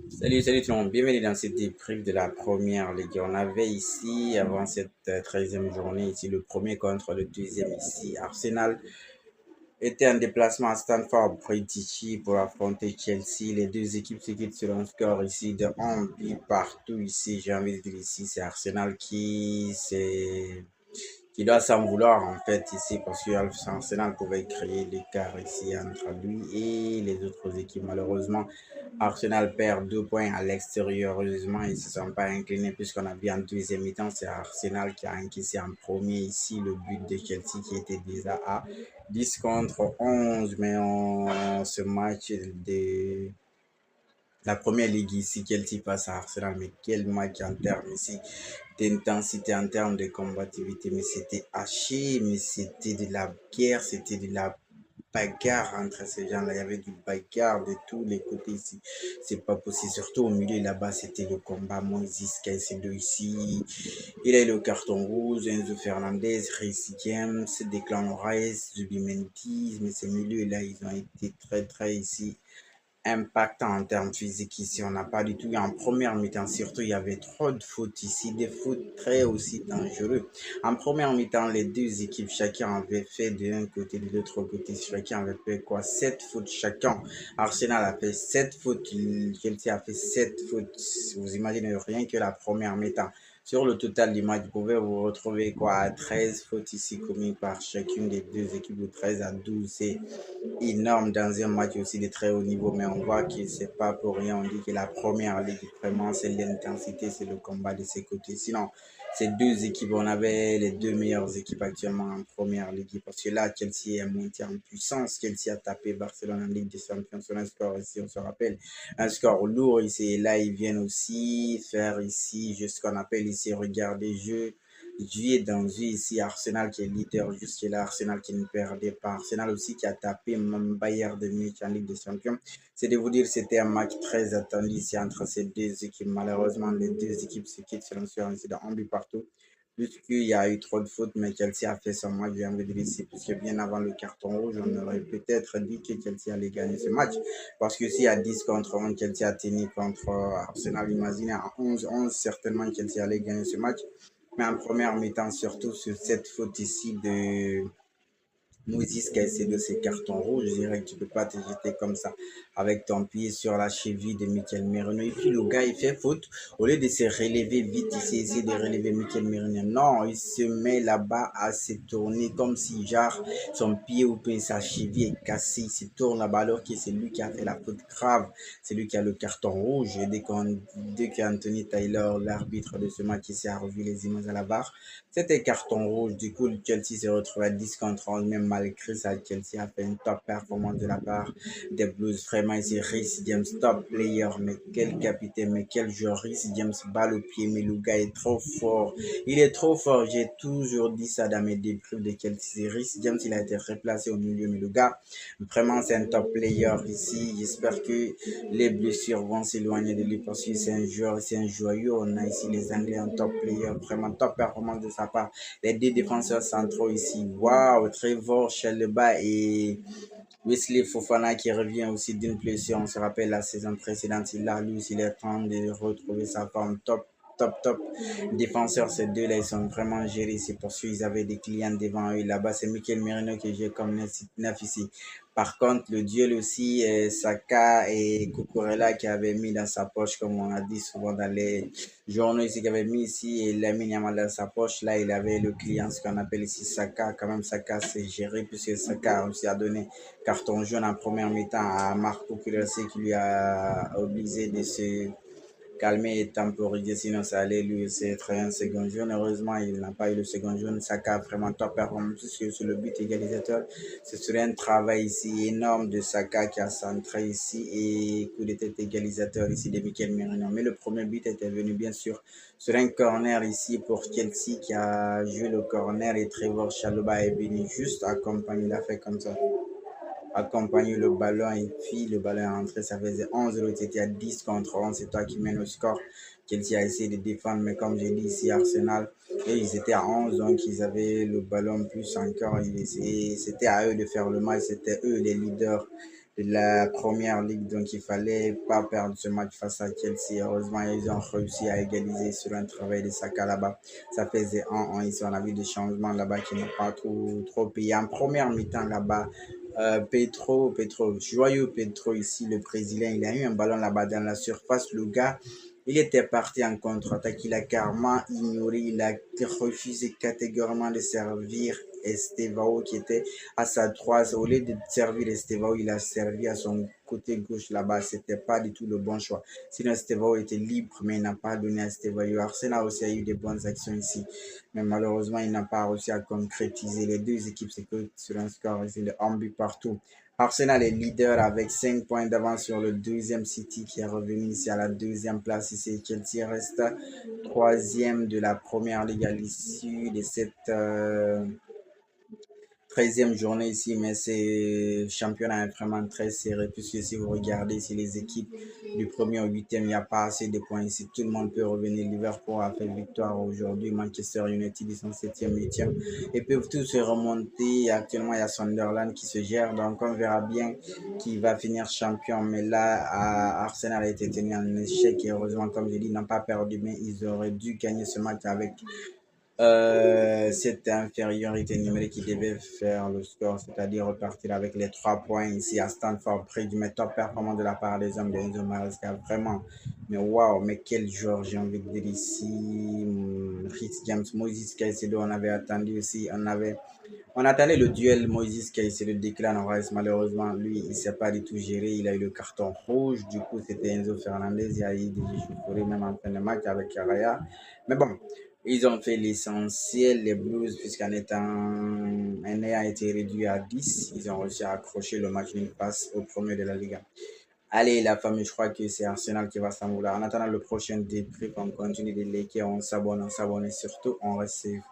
Salut tout le monde, bienvenue dans cette débrief de la première ligue. On avait ici, avant cette 13e journée, ici le premier contre le deuxième ici. Arsenal était en déplacement à Stamford Bridge pour affronter Chelsea. Les deux équipes se quittent sur un score ici de 1 but partout ici. J'ai envie de dire ici, c'est Arsenal qui doit s'en vouloir en fait ici parce que Arsenal pouvait créer l'écart ici entre lui et les autres équipes. Malheureusement, Arsenal perd 2 points à l'extérieur. Heureusement, ils ne se sont pas inclinés puisqu'on a vu en deuxième mi-temps, c'est Arsenal qui a encaissé en premier ici le but de Chelsea qui était déjà à 10 contre 11. Mais ce match de la première ligue ici, Chelsea face à Arsenal, mais quel match en termes ici d'intensité, en termes de combativité, mais c'était haché, mais c'était de la guerre, c'était de la bagarre entre ces gens-là. Il y avait du bagarre de tous les côtés ici. C'est pas possible. Surtout au milieu là-bas, c'était le combat. Moïse Caicedo ici. Il a eu le carton rouge. Enzo Fernandez, Reece James, Declan Rice, Zubimendi. Mais ces milieux-là, ils ont été très ici impactant en termes physiques ici. On n'a pas du tout. En première mi-temps, surtout, il y avait trop de fautes ici, des fautes très aussi dangereux. En première mi-temps, les deux équipes, chacun avait fait de l'un côté, de l'autre côté, chacun avait fait quoi? 7 fautes chacun. Arsenal a fait 7 fautes, Chelsea a fait 7 fautes. Vous imaginez rien que la première mi-temps. Sur le total du match, vous pouvez vous retrouver quoi à 13 fautes ici commises par chacune des deux équipes de 13 à 12. C'est énorme dans un match aussi de très haut niveau, mais on voit que c'est pas pour rien. On dit que la première ligue, vraiment, c'est l'intensité, c'est le combat de ses côtés. Sinon, ces deux équipes, on avait les deux meilleures équipes actuellement en première ligue, parce que là, Chelsea est monté en puissance. Chelsea a tapé Barcelone en Ligue des Champions sur un score ici, on se rappelle, un score lourd ici. Et là, ils viennent aussi faire ici, ce qu'on appelle ici, regarder jeu Dieu dans Dieu ici, Arsenal qui est leader jusque-là, Arsenal qui ne perdait pas, Arsenal aussi qui a tapé même Bayern de Munich en Ligue des Champions. C'est de vous dire c'était un match très attendu ici entre ces deux équipes. Malheureusement, les deux équipes se quittent sur un incident, un but partout. Puisqu'il y a eu trop de fautes, mais Chelsea a fait son match, j'ai envie de dire ici, puisque bien avant le carton rouge, on aurait peut-être dit que Chelsea allait gagner ce match. Parce que s'il y a 10 contre 11, Chelsea a tenu contre Arsenal, imaginez, à 11-11, certainement Chelsea allait gagner ce match. Mais en première mi-temps, surtout sur cette faute ici de Moses Caicedo, ses cartons rouges, je dirais que tu peux pas te jeter comme ça avec ton pied sur la cheville de Mikel Merino. Et puis le gars, il fait faute. Au lieu de se relever vite, il s'est essayé de relever Mikel Merino. Non, il se met là-bas à se tourner comme si, genre, son pied ou bien sa cheville est cassée. Il se tourne là-bas alors que c'est lui qui a fait la faute grave. C'est lui qui a le carton rouge. Et dès qu'Anthony Taylor, l'arbitre de ce match, ici a revu les images à la barre, c'était carton rouge. Du coup, Chelsea se retrouve à 10 contre 11. Même malgré ça, Chelsea a fait une top performance de la part des Blues. Vraiment, ici, Reece James, top player. Mais quel capitaine, mais quel joueur. Reece James, balle au pied, mais le gars est trop fort. Il est trop fort. J'ai toujours dit ça dans mes débriefs de Chelsea. Reece James, il a été replacé au milieu, mais le gars, vraiment, c'est un top player ici. J'espère que les blessures vont s'éloigner de lui parce que c'est un joueur, c'est un joyeux. On a ici les Anglais en top player, vraiment top performance de sa part. Les deux défenseurs centraux ici, waouh, Trevor Chalobah et Wesley Fofana qui revient aussi d'une blessure. On se rappelle la saison précédente, il a lui aussi il est temps de retrouver sa forme top défenseurs. Ces deux-là, ils sont vraiment gérés. C'est parce qu'ils avaient des clients devant eux. Là-bas, c'est Mikel Merino qui joue comme neuf ici. Par contre, le duel aussi, Saka et Cucurella qui avaient mis dans sa poche, comme on a dit souvent dans les journaux ici, qui avait mis ici et Lamine Yamal dans sa poche. Là, il avait le client, ce qu'on appelle ici Saka. Quand même, Saka s'est géré puisque Saka aussi a donné carton jaune en première mi-temps à Marco Cucurella qui lui a obligé de se calmer et temporiser, sinon ça allait lui aussi être un second jaune. Heureusement, il n'a pas eu le second jaune. Saka a vraiment top performance sur le but égalisateur. Ce serait un travail ici énorme de Saka qui a centré ici et coup de tête égalisateur ici de Mikel Merino. Mais le premier but était venu bien sûr sur un corner ici pour Chelsea qui a joué le corner et Trevor Chalobah est venu juste accompagner, il a fait comme ça accompagner le ballon et puis le ballon est rentré, ça faisait 11, l'autre était à 10 contre 11, c'est toi qui mène le score. Chelsea a essayé de défendre, mais comme j'ai dit ici, Arsenal, et ils étaient à 11, donc ils avaient le ballon plus encore, c'était à eux de faire le match, c'était eux les leaders de la première ligue. Donc, il fallait pas perdre ce match face à Chelsea. Heureusement, ils ont réussi à égaliser sur un travail de Saka là-bas. Ça faisait 1-1 ici. On a vu des changements là-bas qui n'ont pas trop payé. En première mi-temps là-bas, Pedro, joyeux Pedro ici, le Brésilien, il a eu un ballon là-bas dans la surface. Le gars, il était parti en contre-attaque. Il a carrément ignoré, il a refusé catégoriquement de servir Estevao qui était à sa droite. Au lieu de servir Estevao, il a servi à son côté gauche là-bas. C'était pas du tout le bon choix. Sinon, Estevao était libre, mais il n'a pas donné à Estevao. Arsenal aussi a eu des bonnes actions ici, mais malheureusement, il n'a pas réussi à concrétiser. Les deux équipes c'est que sur un score ici de 1 but partout. Arsenal est leader avec 5 points d'avance sur le deuxième City qui est revenu ici à la deuxième place. Ici, Chelsea reste troisième de la première ligue à l'issue de cette 13e journée ici, mais c'est championnat est vraiment très serré puisque si vous regardez ici les équipes du premier au huitième, il n'y a pas assez de points ici. Tout le monde peut revenir. Liverpool a fait victoire aujourd'hui. Manchester United, ils sont 7e, 8e et peuvent tous se remonter. Actuellement, il y a Sunderland qui se gère, donc on verra bien qui va finir champion. Mais là, Arsenal a été tenu en échec et heureusement, comme je dis, ils n'ont pas perdu, mais ils auraient dû gagner ce match avec cette infériorité numérique qui devait faire le score, c'est-à-dire repartir avec les 3 points ici à Stanford, près du top performant de la part des hommes de Enzo Maresca. Vraiment, mais waouh, mais quel joueur j'ai envie de dire ici. Rhys James, Moses Caicedo, on avait attendu aussi, on attendait le duel Moïse Caicedo Declan Rice. Malheureusement, lui, il ne s'est pas du tout géré. Il a eu le carton rouge. Du coup, c'était Enzo Fernandez. Il y a eu des échauffourées même en fin de match avec Raya. Mais bon, ils ont fait l'essentiel, les Blues, puisqu'en étant un a été réduit à 10, ils ont réussi à accrocher le match d'une passe au premier de la Liga. Allez, la famille, je crois que c'est Arsenal qui va s'en vouloir. En attendant le prochain débrief, on continue de liker, on s'abonne et surtout, on reste safe.